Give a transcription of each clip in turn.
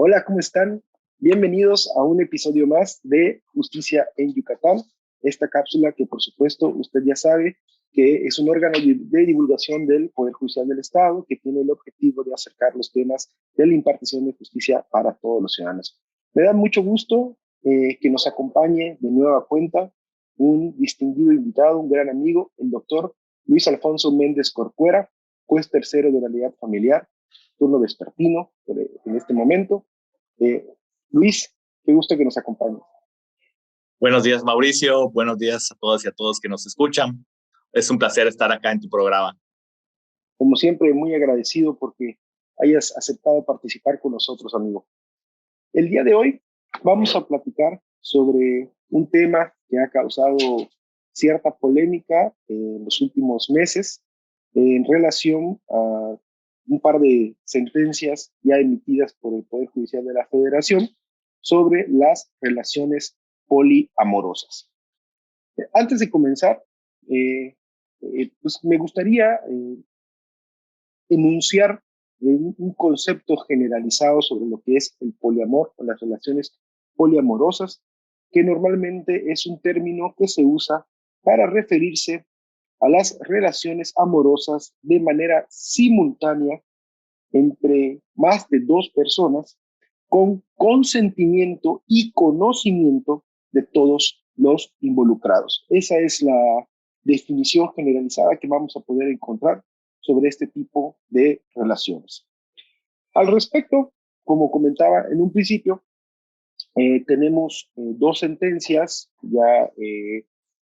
Hola, ¿cómo están? Bienvenidos a un episodio más de Justicia en Yucatán. Esta cápsula que, por supuesto, usted ya sabe que es un órgano de divulgación del Poder Judicial del Estado que tiene el objetivo de acercar los temas de la impartición de justicia para todos los ciudadanos. Me da mucho gusto que nos acompañe de nueva cuenta un distinguido invitado, un gran amigo, el doctor Luis Alfonso Méndez Corcuera, juez tercero de la Unidad Familiar, turno vespertino en este momento. Luis, qué gusto que nos acompañes. Buenos días, Mauricio. Buenos días a todas y a todos que nos escuchan. Es un placer estar acá en tu programa. Como siempre, muy agradecido porque hayas aceptado participar con nosotros, amigo. El día de hoy vamos a platicar sobre un tema que ha causado cierta polémica en los últimos meses en relación a un par de sentencias ya emitidas por el Poder Judicial de la Federación sobre las relaciones poliamorosas. Antes de comenzar, pues me gustaría enunciar un concepto generalizado sobre lo que es el poliamor o las relaciones poliamorosas, que normalmente es un término que se usa para referirse a las relaciones amorosas de manera simultánea entre más de dos personas con consentimiento y conocimiento de todos los involucrados. Esa es la definición generalizada que vamos a poder encontrar sobre este tipo de relaciones. Al respecto, como comentaba en un principio, tenemos dos sentencias ya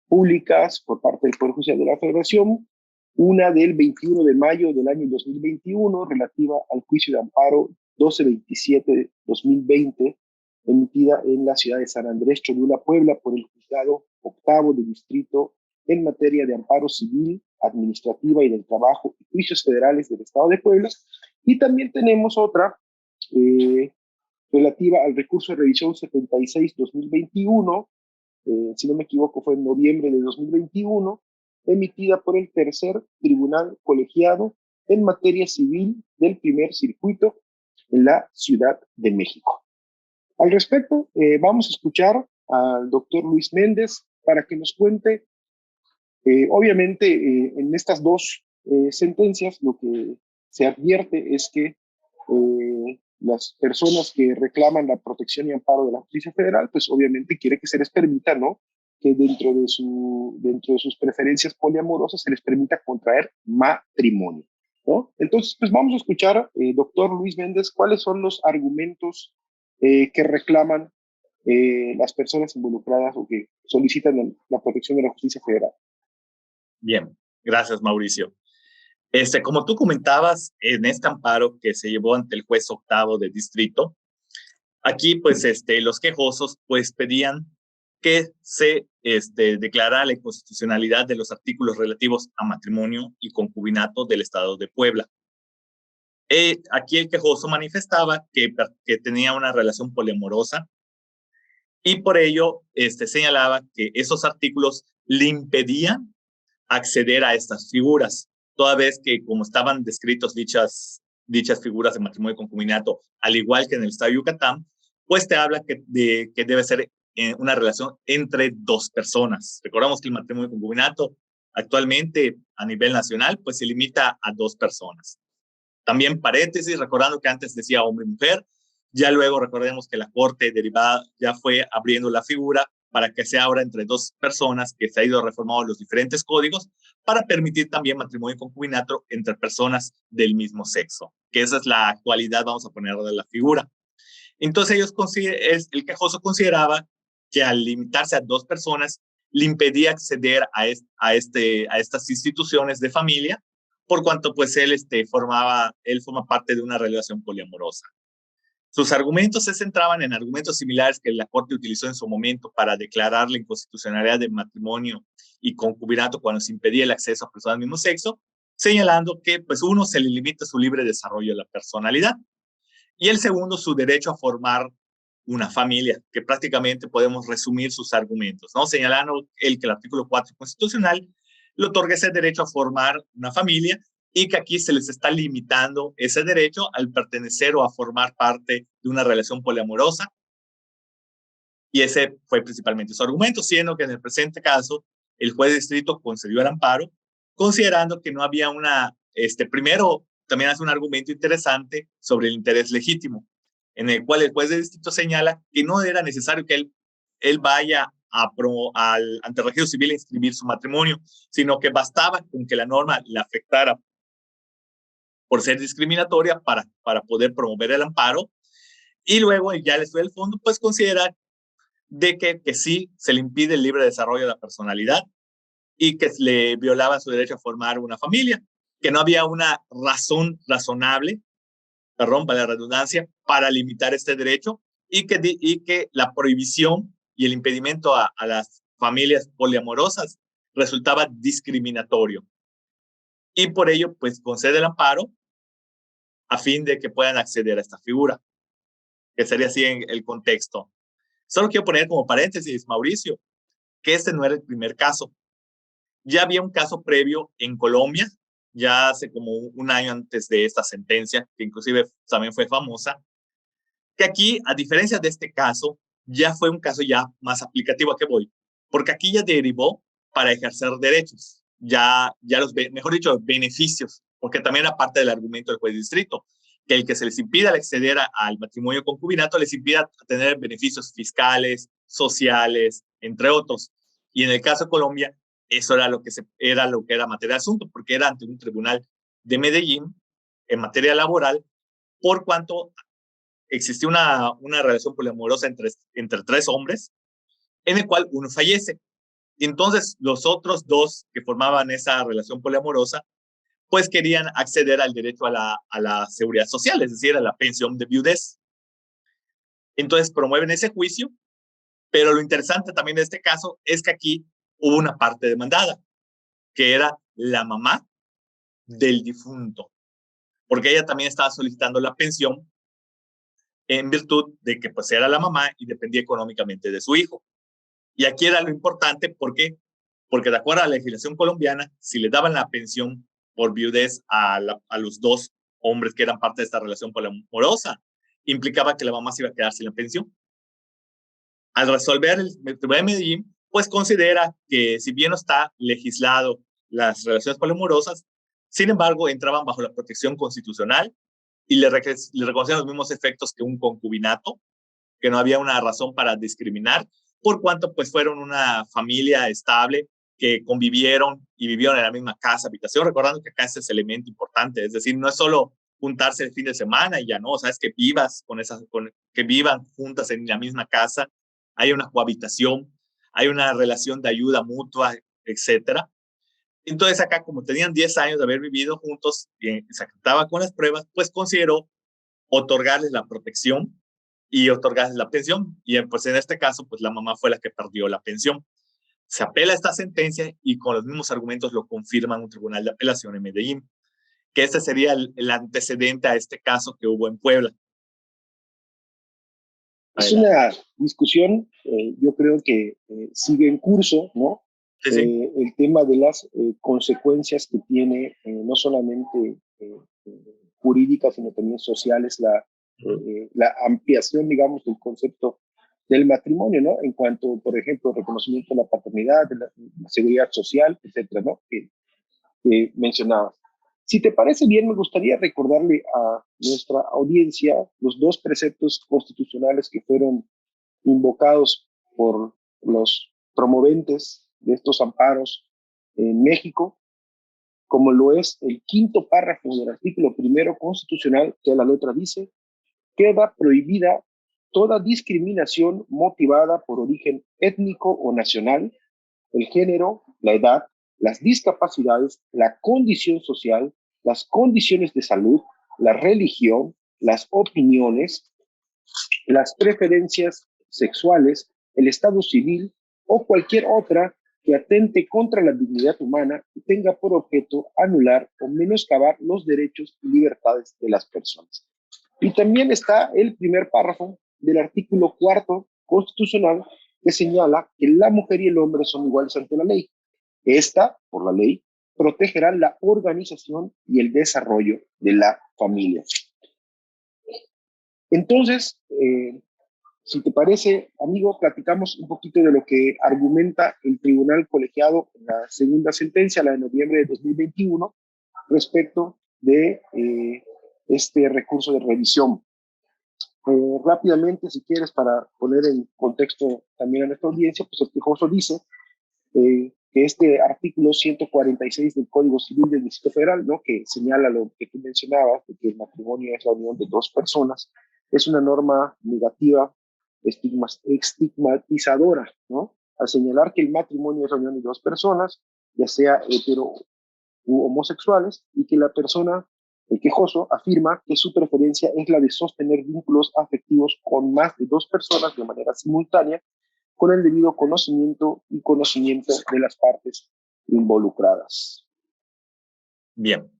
públicas por parte del Poder Judicial de la Federación, una del 21 de mayo del año 2021 relativa al juicio de amparo 1227-2020, emitida en la ciudad de San Andrés Cholula, Puebla, por el juzgado octavo de distrito en materia de amparo civil, administrativa y del trabajo y juicios federales del Estado de Puebla. Y también tenemos otra relativa al recurso de revisión 76-2021, si no me equivoco fue en noviembre de 2021, emitida por el tercer tribunal colegiado en materia civil del primer circuito en la Ciudad de México. Al respecto, vamos a escuchar al doctor Luis Méndez para que nos cuente, obviamente, en estas dos sentencias lo que se advierte es que las personas que reclaman la protección y amparo de la justicia federal, pues obviamente quiere que se les permita, ¿no? Que dentro de sus preferencias poliamorosas se les permita contraer matrimonio, ¿no? Entonces, pues vamos a escuchar, doctor Luis Méndez, cuáles son los argumentos que reclaman las personas involucradas o que solicitan la protección de la justicia federal. Bien, gracias, Mauricio. Como tú comentabas, en este amparo que se llevó ante el juez octavo de distrito, aquí pues los quejosos pues pedían que se declarara la inconstitucionalidad de los artículos relativos a matrimonio y concubinato del Estado de Puebla. Aquí el quejoso manifestaba que tenía una relación poliamorosa y por ello señalaba que esos artículos le impedían acceder a estas figuras, toda vez que como estaban descritos dichas figuras de matrimonio y concubinato, al igual que en el Estado de Yucatán, pues te habla que debe ser una relación entre dos personas. Recordamos que el matrimonio y concubinato actualmente a nivel nacional pues se limita a dos personas. También paréntesis, recordando que antes decía hombre y mujer, ya luego recordemos que la Corte derivada ya fue abriendo la figura para que sea ahora entre dos personas, que se ha ido reformando los diferentes códigos para permitir también matrimonio y concubinato entre personas del mismo sexo, que esa es la actualidad, vamos a poner de la figura. Entonces el quejoso consideraba que al limitarse a dos personas le impedía acceder a estas instituciones de familia, por cuanto pues él forma parte de una relación poliamorosa. Sus argumentos se centraban en argumentos similares que la Corte utilizó en su momento para declarar la inconstitucionalidad del matrimonio y concubinato cuando se impedía el acceso a personas del mismo sexo, señalando que pues uno se le limita su libre desarrollo de la personalidad y el segundo su derecho a formar una familia, que prácticamente podemos resumir sus argumentos, ¿no? Señalando que el artículo 4 constitucional le otorga ese derecho a formar una familia y que aquí se les está limitando ese derecho al pertenecer o a formar parte de una relación poliamorosa, y ese fue principalmente su argumento, siendo que en el presente caso el juez de distrito concedió el amparo, considerando que no había primero también hace un argumento interesante sobre el interés legítimo, en el cual el juez de distrito señala que no era necesario que él vaya ante el registro civil a inscribir su matrimonio, sino que bastaba con que la norma le afectara por ser discriminatoria para poder promover el amparo, y luego ya el estudio del fondo pues considera de que sí se le impide el libre desarrollo de la personalidad y que le violaba su derecho a formar una familia, que no había una razón razonable, perdón, para la redundancia, para limitar este derecho, y que la prohibición y el impedimento a las familias poliamorosas resultaba discriminatorio. Y por ello, pues concede el amparo a fin de que puedan acceder a esta figura, que sería así en el contexto. Solo quiero poner como paréntesis, Mauricio, que este no era el primer caso. Ya había un caso previo en Colombia, ya hace como un año antes de esta sentencia, que inclusive también fue famosa, que aquí, a diferencia de este caso, ya fue un caso ya más aplicativo. ¿A qué voy? Porque aquí ya derivó para ejercer derechos, mejor dicho, beneficios, porque también era parte del argumento del juez de distrito, que el que se les impida acceder al matrimonio concubinato les impida tener beneficios fiscales, sociales, entre otros. Y en el caso de Colombia, eso era lo que era materia de asunto, porque era ante un tribunal de Medellín en materia laboral, por cuanto existía una relación poliamorosa entre tres hombres, en el cual uno fallece. Entonces, los otros dos que formaban esa relación poliamorosa, pues querían acceder al derecho a la seguridad social, es decir, a la pensión de viudez. Entonces, promueven ese juicio, pero lo interesante también de este caso es que aquí hubo una parte demandada, que era la mamá del difunto, porque ella también estaba solicitando la pensión en virtud de que pues era la mamá y dependía económicamente de su hijo. Y aquí era lo importante, ¿por qué? Porque de acuerdo a la legislación colombiana, si le daban la pensión por viudez a los dos hombres que eran parte de esta relación poliamorosa, implicaba que la mamá se iba a quedar sin la pensión. Al resolver el Tribunal de Medellín, pues considera que si bien no está legislado las relaciones poliamorosas, sin embargo, entraban bajo la protección constitucional y le reconocían los mismos efectos que un concubinato, que no había una razón para discriminar, por cuanto pues fueron una familia estable que convivieron y vivieron en la misma casa, habitación, recordando que acá ese es el elemento importante, es decir, no es solo juntarse el fin de semana y ya no, o sea, es que que vivan juntas en la misma casa, hay una cohabitación, hay una relación de ayuda mutua, etcétera. Entonces acá, como tenían 10 años de haber vivido juntos y se acreditaba con las pruebas, pues consideró otorgarles la protección y otorgarles la pensión. Y pues en este caso, pues la mamá fue la que perdió la pensión. Se apela a esta sentencia y con los mismos argumentos lo confirman un tribunal de apelación en Medellín, que este sería el antecedente a este caso que hubo en Puebla. Es una discusión, yo creo que sigue en curso, ¿no? Sí, sí. El tema de las consecuencias que tiene no solamente jurídicas, sino también sociales, la ampliación, digamos, del concepto del matrimonio, ¿no? En cuanto, por ejemplo, reconocimiento de la paternidad, de la seguridad social, etcétera, ¿no? Que mencionabas. Si te parece bien, me gustaría recordarle a nuestra audiencia los dos preceptos constitucionales que fueron invocados por los promoventes de estos amparos en México, como lo es el quinto párrafo del artículo primero constitucional, que a la letra dice: queda prohibida toda discriminación motivada por origen étnico o nacional, el género, la edad, las discapacidades, la condición social, las condiciones de salud, la religión, las opiniones, las preferencias sexuales, el estado civil o cualquier otra que atente contra la dignidad humana y tenga por objeto anular o menoscabar los derechos y libertades de las personas. Y también está el primer párrafo del artículo cuarto constitucional, que señala que la mujer y el hombre son iguales ante la ley. Esta, por la ley, protegerá la organización y el desarrollo de la familia. Entonces, si te parece, amigo, platicamos un poquito de lo que argumenta el tribunal colegiado en la segunda sentencia, la de noviembre de 2021, respecto de este recurso de revisión. Rápidamente, si quieres, para poner en contexto también a nuestra audiencia, pues el quejoso dice que este artículo 146 del Código Civil del Distrito Federal, ¿no?, que señala lo que tú mencionabas, de que el matrimonio es la unión de dos personas, es una norma negativa, estigmatizadora, ¿no?, al señalar que el matrimonio es la unión de dos personas, ya sea hetero u homosexuales, y que la persona, el quejoso, afirma que su preferencia es la de sostener vínculos afectivos con más de dos personas de manera simultánea, con el debido conocimiento y conocimiento de las partes involucradas. Bien.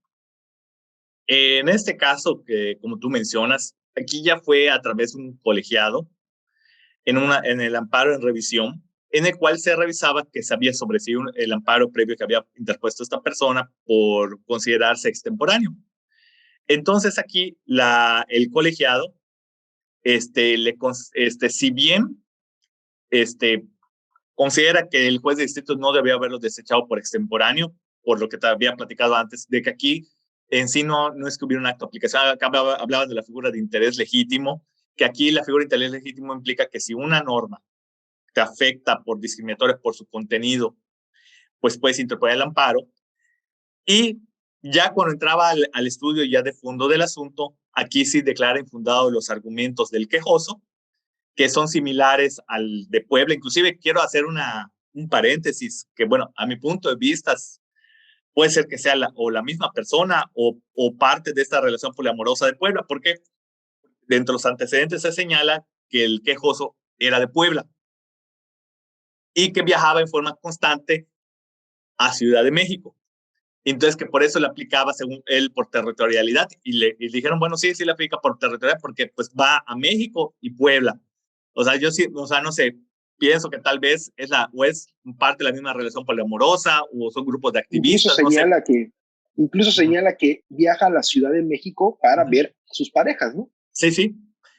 En este caso, que como tú mencionas, aquí ya fue a través de un colegiado, en el amparo en revisión, en el cual se revisaba que se había sobreseído el amparo previo que había interpuesto esta persona por considerarse extemporáneo. Entonces aquí el colegiado, si bien considera que el juez de distrito no debía haberlo desechado por extemporáneo, por lo que te había platicado antes, de que aquí en sí no es que hubiera un acto de aplicación. Acá hablabas de la figura de interés legítimo, que aquí la figura de interés legítimo implica que si una norma te afecta por discriminatoria por su contenido, pues puedes interponer el amparo. Y ya cuando entraba al estudio ya de fondo del asunto, aquí sí declara infundados los argumentos del quejoso, que son similares al de Puebla. Inclusive quiero hacer un paréntesis, que bueno, a mi punto de vista puede ser que sea o la misma persona o parte de esta relación poliamorosa de Puebla, porque dentro de los antecedentes se señala que el quejoso era de Puebla y que viajaba en forma constante a Ciudad de México. Entonces, que por eso le aplicaba, según él, por territorialidad. Y dijeron, bueno, sí le aplica por territorialidad porque pues va a México y Puebla. O sea, yo sí, o sea, no sé, pienso que tal vez o es parte de la misma relación poliamorosa o son grupos de Incluso activistas, no sé. señala que, viaja a la Ciudad de México para ver a sus parejas, ¿no? Sí.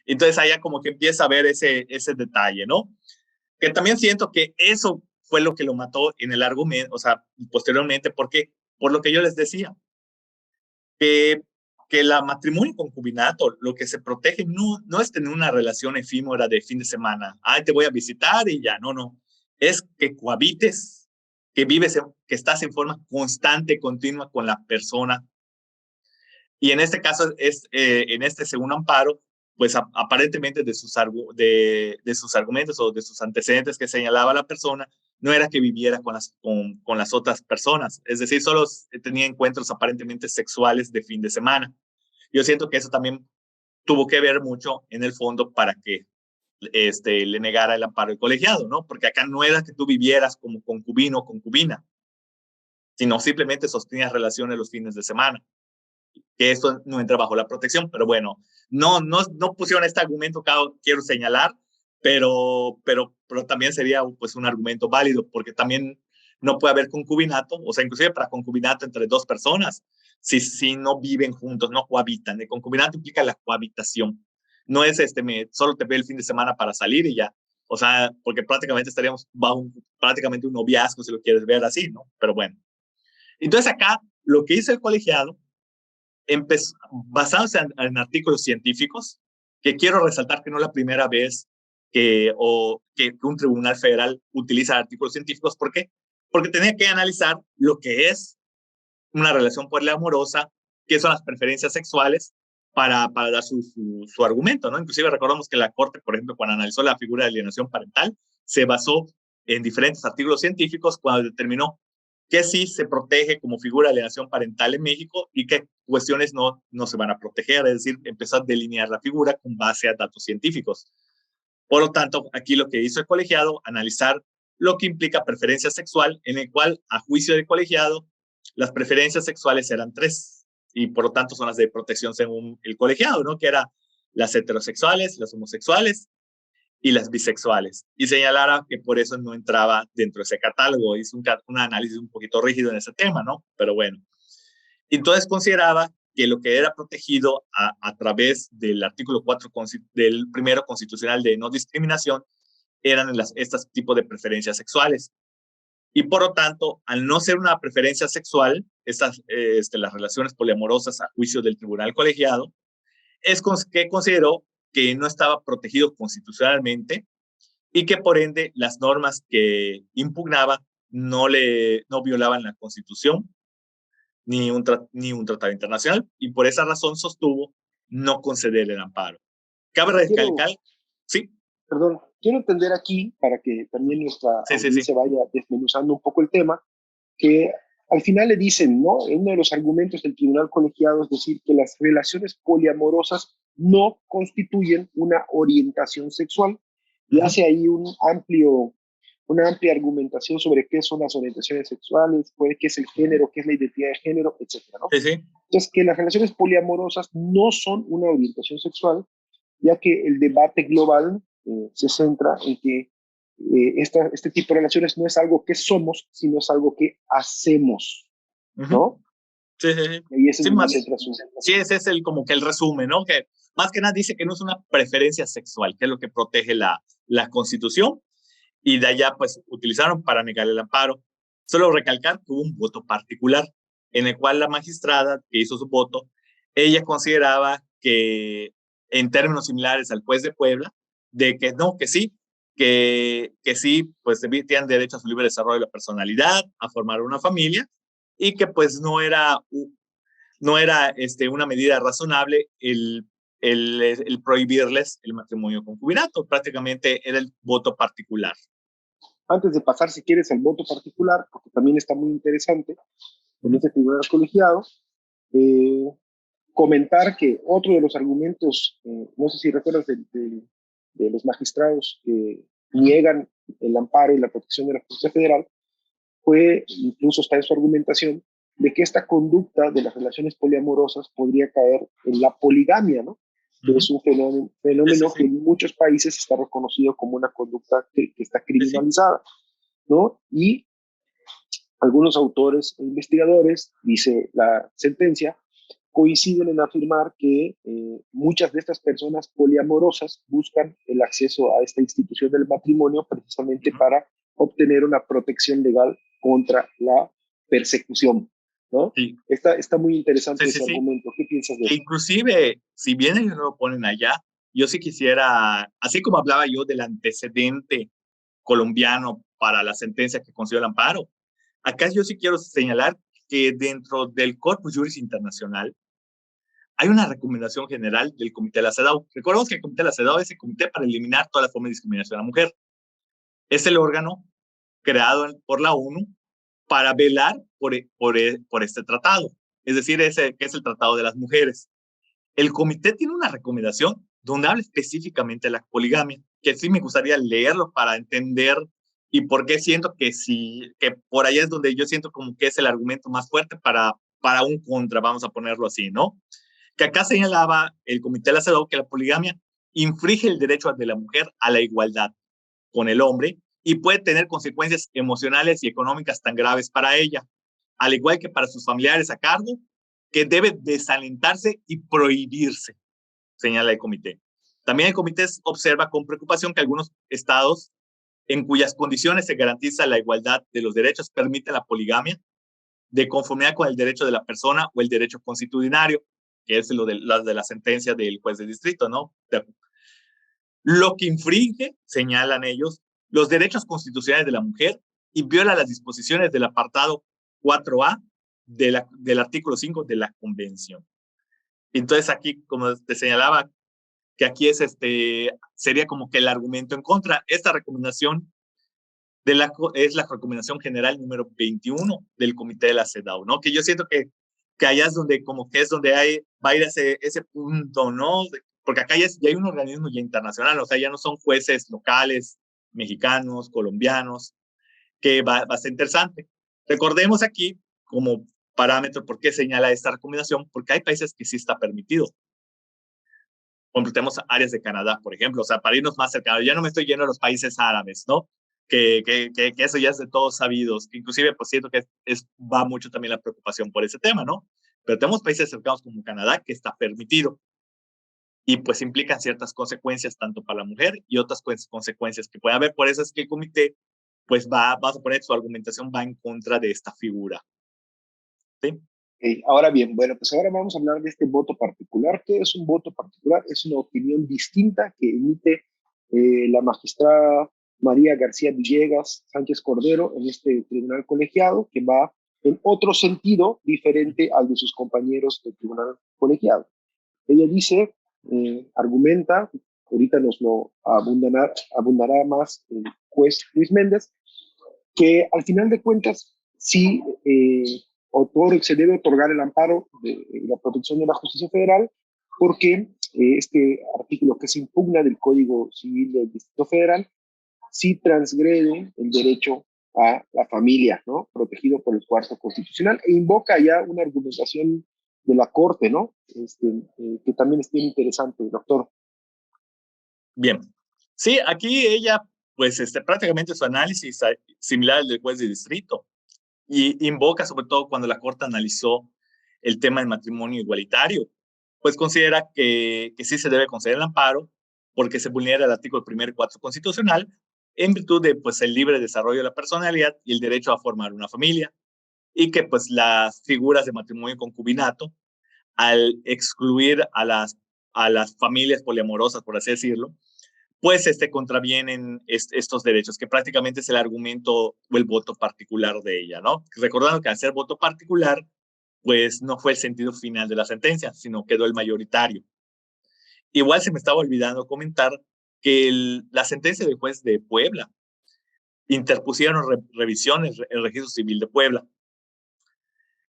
Entonces allá como que empieza a ver ese detalle, ¿no? Que también siento que eso fue lo que lo mató en el argumento, o sea, posteriormente, porque por lo que yo les decía, que la matrimonio y concubinato, lo que se protege no es tener una relación efímera de fin de semana. Ay, te voy a visitar y ya, no. Es que cohabites, que vives, que estás en forma constante, continua con la persona. Y en este caso, en este segundo amparo, pues aparentemente de sus argumentos o de sus antecedentes que señalaba la persona, no era que viviera con las otras personas, es decir, solo tenía encuentros aparentemente sexuales de fin de semana. Yo siento que eso también tuvo que ver mucho en el fondo para que le negara el amparo del colegiado, ¿no? Porque acá no era que tú vivieras como concubino o concubina, sino simplemente sostenías relaciones los fines de semana, que esto no entra bajo la protección, pero bueno, no pusieron este argumento que quiero señalar, pero también sería pues un argumento válido, porque también no puede haber concubinato, o sea, inclusive para concubinato entre dos personas, si no viven juntos, no cohabitan. El concubinato implica la cohabitación, no es solo te veo el fin de semana para salir y ya, o sea, porque prácticamente estaríamos bajo prácticamente un noviazgo, si lo quieres ver así, ¿no? Pero bueno. Entonces acá, lo que hizo el colegiado basándose en artículos científicos, que quiero resaltar que no es la primera vez que un tribunal federal utiliza artículos científicos. ¿Por qué? Porque tenía que analizar lo que es una relación poliamorosa, qué son las preferencias sexuales, para dar su argumento, ¿no? Inclusive recordamos que la Corte, por ejemplo, cuando analizó la figura de alienación parental, se basó en diferentes artículos científicos cuando determinó que sí se protege como figura de alienación parental en México y qué cuestiones no se van a proteger, es decir, empezó a delinear la figura con base a datos científicos. Por lo tanto, aquí lo que hizo el colegiado, analizar lo que implica preferencia sexual, en el cual, a juicio del colegiado, las preferencias sexuales eran tres, y por lo tanto son las de protección según el colegiado, ¿no? Que eran las heterosexuales, las homosexuales y las bisexuales. Y señalara que por eso no entraba dentro de ese catálogo. Hizo un análisis un poquito rígido en ese tema, ¿no? Pero bueno. Entonces consideraba que lo que era protegido a través del artículo 4 del primero constitucional de no discriminación eran estos tipos de preferencias sexuales. Y por lo tanto, al no ser una preferencia sexual, las relaciones poliamorosas a juicio del tribunal colegiado, es que consideró que no estaba protegido constitucionalmente y que por ende las normas que impugnaba no violaban la Constitución ni un tratado internacional, y por esa razón sostuvo no conceder el amparo. Cabe recalcar, sí. Perdón, quiero entender aquí, para que también nuestra audiencia vaya desmenuzando un poco el tema, que al final le dicen, ¿no? Uno de los argumentos del tribunal colegiado es decir que las relaciones poliamorosas no constituyen una orientación sexual, y hace ahí una amplia argumentación sobre qué son las orientaciones sexuales, qué es el género, qué es la identidad de género, etcétera, ¿no? Entonces, que las relaciones poliamorosas no son una orientación sexual, ya que el debate global se centra en que este tipo de relaciones no es algo que somos, sino es algo que hacemos, ¿no? Sí. Y ese ese es como que el resumen, ¿no? Que más que nada dice que no es una preferencia sexual, que es lo que protege la Constitución, y de allá pues utilizaron para negar el amparo. Solo recalcar que hubo un voto particular en el cual la magistrada que hizo su voto, ella consideraba que en términos similares al juez de Puebla, de que no, que sí, pues tienen derecho a su libre desarrollo de la personalidad, a formar una familia, y que pues no era una medida razonable el prohibirles el matrimonio concubinato. Prácticamente era el voto particular. Antes de pasar, si quieres, al voto particular, porque también está muy interesante en este tribunal colegiado, comentar que otro de los argumentos, no sé si recuerdas de los magistrados que niegan el amparo y la protección de la justicia federal, incluso está en su argumentación, de que esta conducta de las relaciones poliamorosas podría caer en la poligamia, ¿no? Que es un fenómeno que en muchos países está reconocido como una conducta que está criminalizada, ¿no? Y algunos autores e investigadores, dice la sentencia, coinciden en afirmar que muchas de estas personas poliamorosas buscan el acceso a esta institución del matrimonio precisamente para obtener una protección legal contra la persecución, ¿no? Sí. Está muy interesante ese argumento. ¿Qué piensas de eso? Inclusive, si bien ellos no lo ponen allá, yo sí quisiera, así como hablaba yo del antecedente colombiano para la sentencia que concedió el amparo, acá yo sí quiero señalar que dentro del Corpus Juris Internacional hay una recomendación general del Comité de la CEDAW. Recordemos que el Comité de la CEDAW es el comité para eliminar toda la forma de discriminación a la mujer. Es el órgano creado por la ONU para velar por este tratado, es decir, que es el Tratado de las Mujeres. El comité tiene una recomendación donde habla específicamente de la poligamia, que sí me gustaría leerlo para entender y por qué siento que por allá es donde yo siento como que es el argumento más fuerte para un contra, vamos a ponerlo así, ¿no? Que acá señalaba el Comité de la CEDAW que la poligamia infringe el derecho de la mujer a la igualdad con el hombre y puede tener consecuencias emocionales y económicas tan graves para ella, al igual que para sus familiares a cargo, que debe desalentarse y prohibirse, señala el comité. También el comité observa con preocupación que algunos estados en cuyas condiciones se garantiza la igualdad de los derechos permiten la poligamia de conformidad con el derecho de la persona o el derecho constitucionario, que es lo de la sentencia del juez de distrito, ¿no? Lo que infringe, señalan ellos, los derechos constitucionales de la mujer y viola las disposiciones del apartado 4A del artículo 5 de la Convención. Entonces aquí, como te señalaba, que aquí sería como que el argumento en contra. Esta recomendación es la recomendación general número 21 del Comité de la CEDAW, ¿no? Que yo siento que allá es donde como que es donde va a ir ese punto, ¿no? Porque acá ya hay un organismo ya internacional, o sea, ya no son jueces locales, mexicanos, colombianos, que va a ser interesante. Recordemos aquí como parámetro por qué señala esta recomendación, porque hay países que sí está permitido. Tenemos áreas de Canadá, por ejemplo, o sea, para irnos más cercanos, ya no me estoy yendo a los países árabes, ¿no? Que eso ya es de todos sabidos, que inclusive pues siento que va mucho también la preocupación por ese tema, ¿no? pero tenemos países cercanos como Canadá que está permitido y pues implican ciertas consecuencias tanto para la mujer y otras consecuencias que puede haber. Por eso es que el comité pues vamos a poner su argumentación va en contra de esta figura. ¿Sí? Ahora bien, bueno, pues ahora vamos a hablar de este voto particular. ¿Qué es un voto particular? Es una opinión distinta que emite la magistrada María García Villegas Sánchez Cordero en este tribunal colegiado, que va en otro sentido diferente al de sus compañeros del tribunal colegiado. Ella dice, argumenta, ahorita nos lo abundará más el juez Luis Méndez, que al final de cuentas sí se debe otorgar el amparo de la protección de la justicia federal, porque este artículo que se impugna del Código Civil del Distrito Federal sí transgrede el derecho a la familia, ¿no? Protegido por el cuarto constitucional, e invoca ya una argumentación de la Corte, ¿no? Que también es bien interesante, doctor. Bien. Sí, aquí ella, pues prácticamente su análisis similar al del juez de distrito, y invoca sobre todo cuando la Corte analizó el tema del matrimonio igualitario, pues considera que sí se debe conceder el amparo porque se vulnera el artículo 1 y 4 constitucional en virtud de pues el libre desarrollo de la personalidad y el derecho a formar una familia, y que pues las figuras de matrimonio y concubinato, al excluir a las familias poliamorosas, por así decirlo, pues contravienen estos derechos, que prácticamente es el argumento o el voto particular de ella, ¿no? Recordando que al ser voto particular, pues no fue el sentido final de la sentencia, sino quedó el mayoritario. Igual se me estaba olvidando comentar que la sentencia del juez de Puebla interpusieron revisiones en el registro civil de Puebla.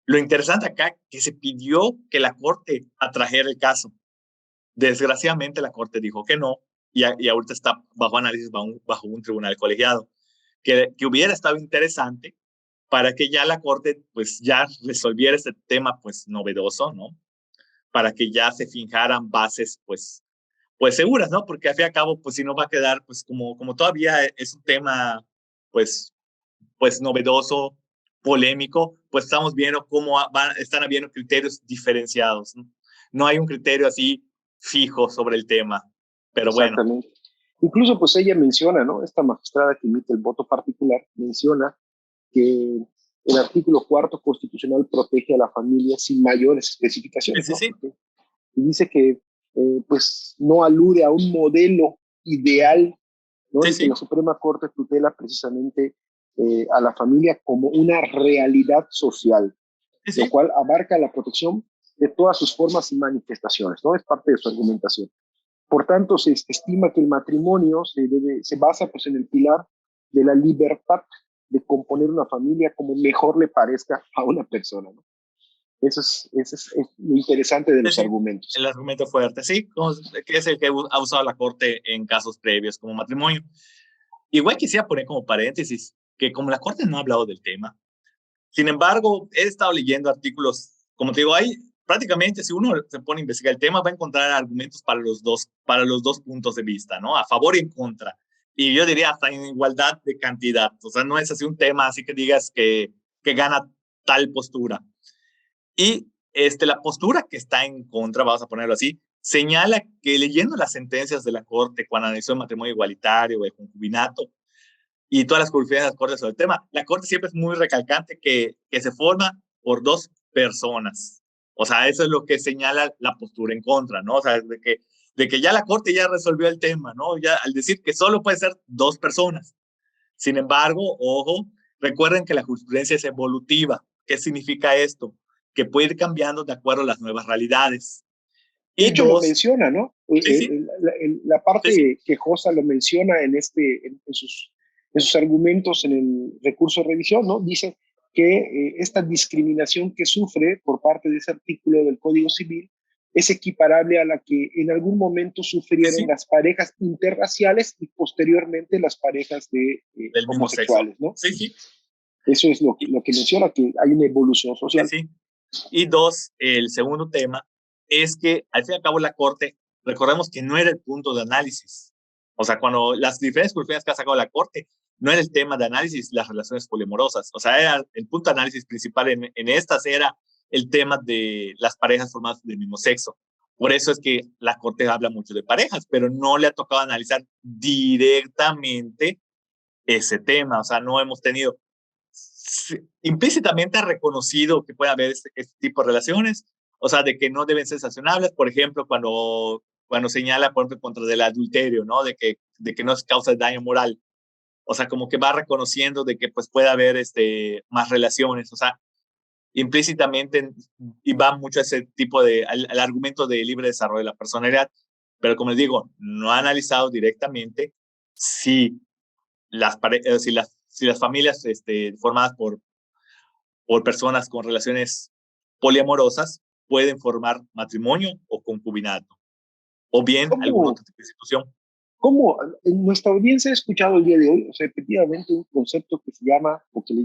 Lo interesante acá que se pidió que la Corte atrajera el caso. Desgraciadamente la Corte dijo que no, y ahorita está bajo análisis bajo un tribunal colegiado, que hubiera estado interesante para que ya la Corte pues ya resolviera este tema pues novedoso, ¿no? Para que ya se fijaran bases pues seguras, ¿no? Porque al fin y al cabo pues si no va a quedar pues como todavía es un tema pues novedoso, polémico, pues estamos viendo cómo están habiendo criterios diferenciados, ¿no? No hay un criterio así fijo sobre el tema, pero bueno. Exactamente. Incluso pues ella menciona, ¿no? Esta magistrada que emite el voto particular menciona que el artículo 4 constitucional protege a la familia sin mayores especificaciones, Sí, ¿no? sí. Y dice que pues no alude a un modelo ideal, ¿no? Sí, Y que la Suprema Corte tutela precisamente a la familia como una realidad social, sí, lo sí. cual abarca la protección de todas sus formas y manifestaciones, ¿no? Es parte de su argumentación. Por tanto, se estima que el matrimonio se basa pues, en el pilar de la libertad de componer una familia como mejor le parezca a una persona, ¿no? Eso es lo interesante de Sí, los sí. argumentos. El argumento fuerte, sí, que es el que ha usado la Corte en casos previos como matrimonio. Igual quisiera poner como paréntesis que como la Corte no ha hablado del tema, sin embargo, he estado leyendo artículos, como te digo, hay prácticamente, si uno se pone a investigar el tema, va a encontrar argumentos para los dos puntos de vista, ¿no? A favor y en contra. Y yo diría hasta en igualdad de cantidad. O sea, no es así un tema así que digas que gana tal postura. Y la postura que está en contra, vamos a ponerlo así, señala que leyendo las sentencias de la Corte cuando analizó el matrimonio igualitario o el concubinato, y todas las jurisprudencias de las Cortes sobre el tema. La Corte siempre es muy recalcante que se forma por dos personas. O sea, eso es lo que señala la postura en contra, ¿no? O sea, de que ya la Corte ya resolvió el tema, ¿no? Ya al decir que solo puede ser dos personas. Sin embargo, ojo, recuerden que la jurisprudencia es evolutiva. ¿Qué significa esto? Que puede ir cambiando de acuerdo a las nuevas realidades. De Y hecho, lo dos, menciona, ¿no? sí, sí, La sí, sí, parte quejosa lo menciona en sus argumentos en el recurso de revisión, ¿no? Dice que esta discriminación que sufre por parte de ese artículo del Código Civil es equiparable a la que en algún momento sí, sufrieron sí, las parejas interraciales y posteriormente las parejas de del mismo sexo. homosexuales, ¿no? Sí, sí. Eso es Y, lo que menciona, que hay una evolución sí, social. sí. Y dos, el segundo tema es que al fin y al cabo la Corte, recordemos que no era el punto de análisis. O sea, cuando las diferentes jurisprudencias que ha sacado la Corte, no era el tema de análisis las relaciones poliamorosas. O sea, era el punto de análisis principal en estas era el tema de las parejas formadas del mismo sexo. Por eso es que la Corte habla mucho de parejas, pero no le ha tocado analizar directamente ese tema. O sea, no hemos tenido, implícitamente ha reconocido que puede haber este tipo de relaciones, o sea, de que no deben ser sancionables, por ejemplo, cuando señala, por ejemplo, contra el adulterio, ¿no? De que no es causa de daño moral. O sea, como que va reconociendo de que pues puede haber más relaciones, o sea, implícitamente, y va mucho a ese tipo al argumento de libre desarrollo de la personalidad, pero como les digo, no ha analizado directamente si si las familias formadas por personas con relaciones poliamorosas pueden formar matrimonio o concubinato, o bien algún ¿Cómo, otro tipo de institución. cómo en nuestra audiencia ha escuchado el día de hoy, o sea, efectivamente, un concepto que se llama, o que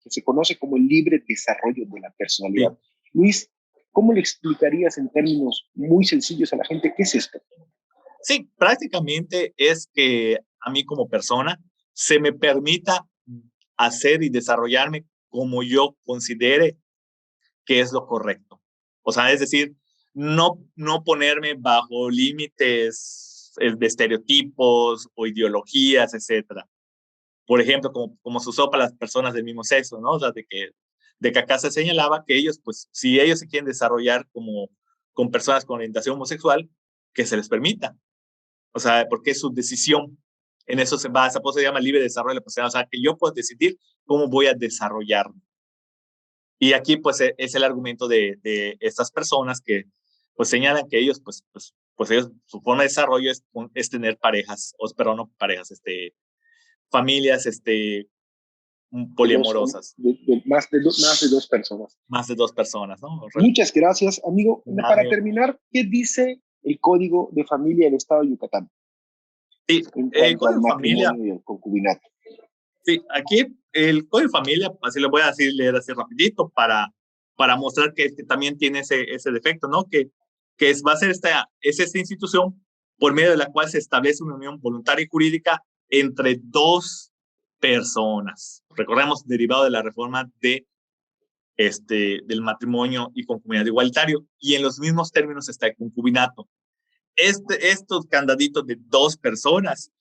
se conoce como el libre desarrollo de la personalidad? Sí, Luis, ¿cómo le explicarías en términos muy sencillos a la gente qué es esto? sí, prácticamente es que a mí como persona se me permita hacer y desarrollarme como yo considere que es lo correcto. O sea, es decir, no ponerme bajo límites de estereotipos o ideologías, etcétera. Por ejemplo, como se usó para las personas del mismo sexo, ¿no? O sea, de que acá se señalaba que ellos, pues, si ellos se quieren desarrollar con personas con orientación homosexual, que se les permita. O sea, porque es su decisión. En eso se basa, por eso se llama libre desarrollo de la personalidad. O sea, que yo puedo decidir cómo voy a desarrollarme. Y aquí, pues, es el argumento de estas personas que, pues, señalan que ellos, pues ellos, su forma de desarrollo es tener parejas, pero no parejas, familias, poliamorosas, Más de dos personas. más de dos personas, ¿no? Muchas gracias, amigo. Nada, Para amigo. terminar, ¿qué dice el Código de Familia del Estado de Yucatán Sí, en el cuanto al código de familia, matrimonio y al concubinato? sí, aquí el código de familia, así lo voy a decir, leer así rapidito para mostrar que también tiene ese defecto, ¿no? Va a ser es esta institución por medio de la cual se establece una unión voluntaria y jurídica entre dos personas. Recordemos, derivado de la reforma del matrimonio y concubinato igualitario, y en los mismos términos está el concubinato. Estos candaditos de dos personas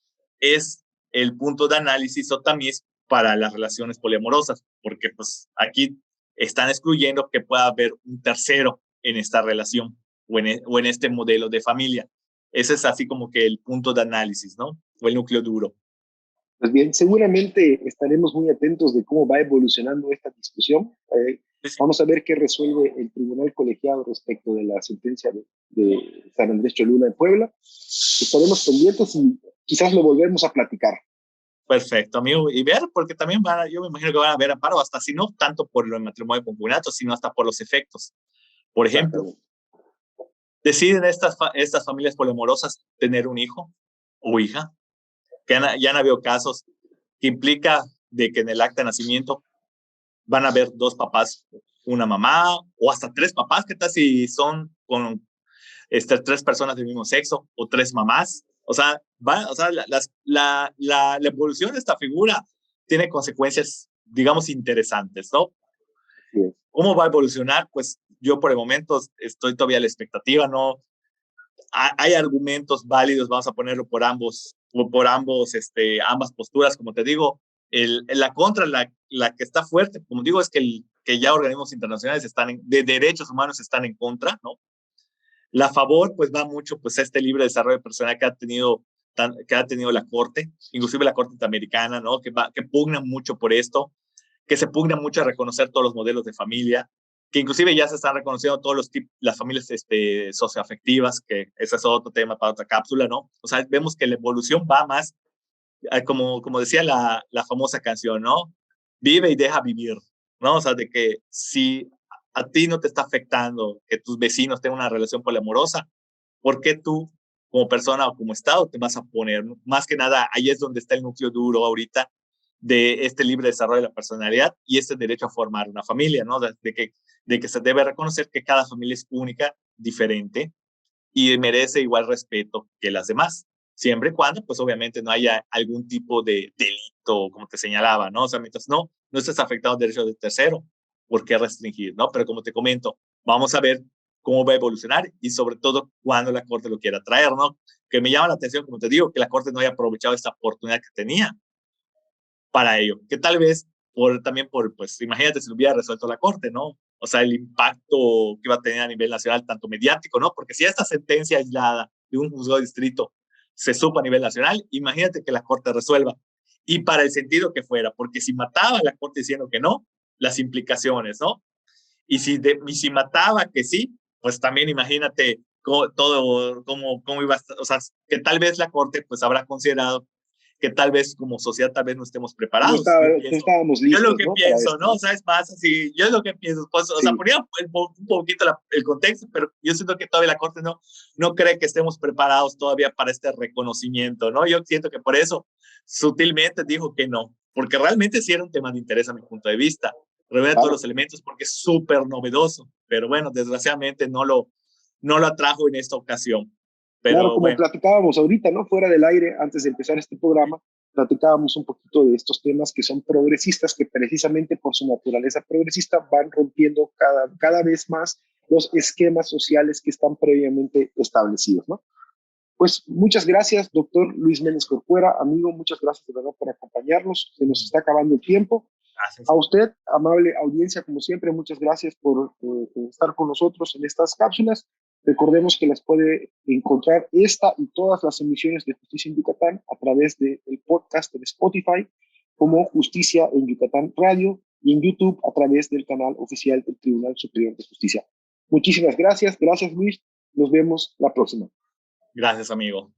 es el punto de análisis o tamiz para las relaciones poliamorosas, porque pues aquí están excluyendo que pueda haber un tercero en esta relación o en este modelo de familia. Ese es así como que el punto de análisis, ¿no? O el núcleo duro. Pues bien, seguramente estaremos muy atentos de cómo va evolucionando esta discusión. Sí, sí. Vamos a ver qué resuelve el tribunal colegiado respecto de la sentencia de San Andrés Cholula en Puebla. Estaremos pendientes y quizás lo volvemos a platicar. Perfecto, amigo. Y ver, porque también yo me imagino que van a ver amparo, hasta si no tanto por el matrimonio concubinato, sino hasta por los efectos. Por ejemplo, Exactamente. deciden estas familias poliamorosas tener un hijo o hija, que ya han habido casos que implica de que en el acta de nacimiento van a haber dos papás, una mamá o hasta tres papás. ¿Qué tal si son con tres personas del mismo sexo o tres mamás? O sea, la evolución de esta figura tiene consecuencias, digamos, interesantes, ¿no? Sí. ¿Cómo va a evolucionar? Pues yo por el momento estoy todavía a la expectativa, ¿no? Hay argumentos válidos, vamos a ponerlo ambas posturas, como te digo. La contra, la que está fuerte, como digo, es que ya organismos internacionales de derechos humanos están en contra, ¿no? La favor, pues va mucho pues a este libre desarrollo personal que ha tenido la Corte, inclusive la Corte Interamericana, ¿no? Que pugna mucho por esto, que se pugna mucho a reconocer todos los modelos de familia, que inclusive ya se están reconociendo todos las familias socioafectivas, que ese es otro tema para otra cápsula, ¿no? O sea, vemos que la evolución va más, como decía la famosa canción, ¿no? Vive y deja vivir, ¿no? O sea, de que si a ti no te está afectando que tus vecinos tengan una relación poliamorosa, ¿por qué tú, como persona o como Estado, te vas a poner? Más que nada, ahí es donde está el núcleo duro ahorita de este libre desarrollo de la personalidad y este derecho a formar una familia, ¿no? De que se debe reconocer que cada familia es única, diferente y merece igual respeto que las demás, siempre y cuando, pues obviamente no haya algún tipo de delito, como te señalaba, ¿no? O sea, mientras no estés afectando derechos de tercero, por qué restringir, ¿no? Pero como te comento, vamos a ver cómo va a evolucionar y sobre todo cuando la Corte lo quiera traer, ¿no? Que me llama la atención, como te digo, que la Corte no haya aprovechado esta oportunidad que tenía para ello, que tal vez también pues imagínate si lo hubiera resuelto la Corte, ¿no? O sea, el impacto que iba a tener a nivel nacional, tanto mediático, ¿no? Porque si esta sentencia aislada de un juzgado de distrito se supo a nivel nacional, imagínate que la Corte resuelva. Y para el sentido que fuera, porque si mataba a la Corte diciendo que no, las implicaciones, ¿no? Y si mataba que sí, pues también imagínate cómo iba a estar, o sea, que tal vez la Corte pues habrá considerado que tal vez como sociedad tal vez no estemos preparados. No estábamos Yo lo listos, que ¿no? pienso, ¿no? O sea, es más así, yo es lo que pienso, pues, o sea, ponía un poquito el contexto, pero yo siento que todavía la Corte no cree que estemos preparados todavía para este reconocimiento, ¿no? Yo siento que por eso sutilmente dijo que no, porque realmente sí era un tema de interés a mi punto de vista, revela todos los elementos porque es súper novedoso, pero bueno, desgraciadamente no lo atrajo en esta ocasión. Pero claro, como platicábamos ahorita, ¿no? Fuera del aire, antes de empezar este programa, platicábamos un poquito de estos temas que son progresistas, que precisamente por su naturaleza progresista van rompiendo cada vez más los esquemas sociales que están previamente establecidos, ¿no? Pues muchas gracias, doctor Luis Méndez Corcuera, amigo, muchas gracias de verdad por acompañarnos, se nos está acabando el tiempo. Gracias. A usted, amable audiencia, como siempre, muchas gracias por estar con nosotros en estas cápsulas. Recordemos que las puede encontrar esta y todas las emisiones de Justicia en Yucatán a través del podcast de Spotify como Justicia en Yucatán Radio y en YouTube a través del canal oficial del Tribunal Superior de Justicia. Muchísimas gracias. Gracias, Luis. Nos vemos la próxima. Gracias, amigo.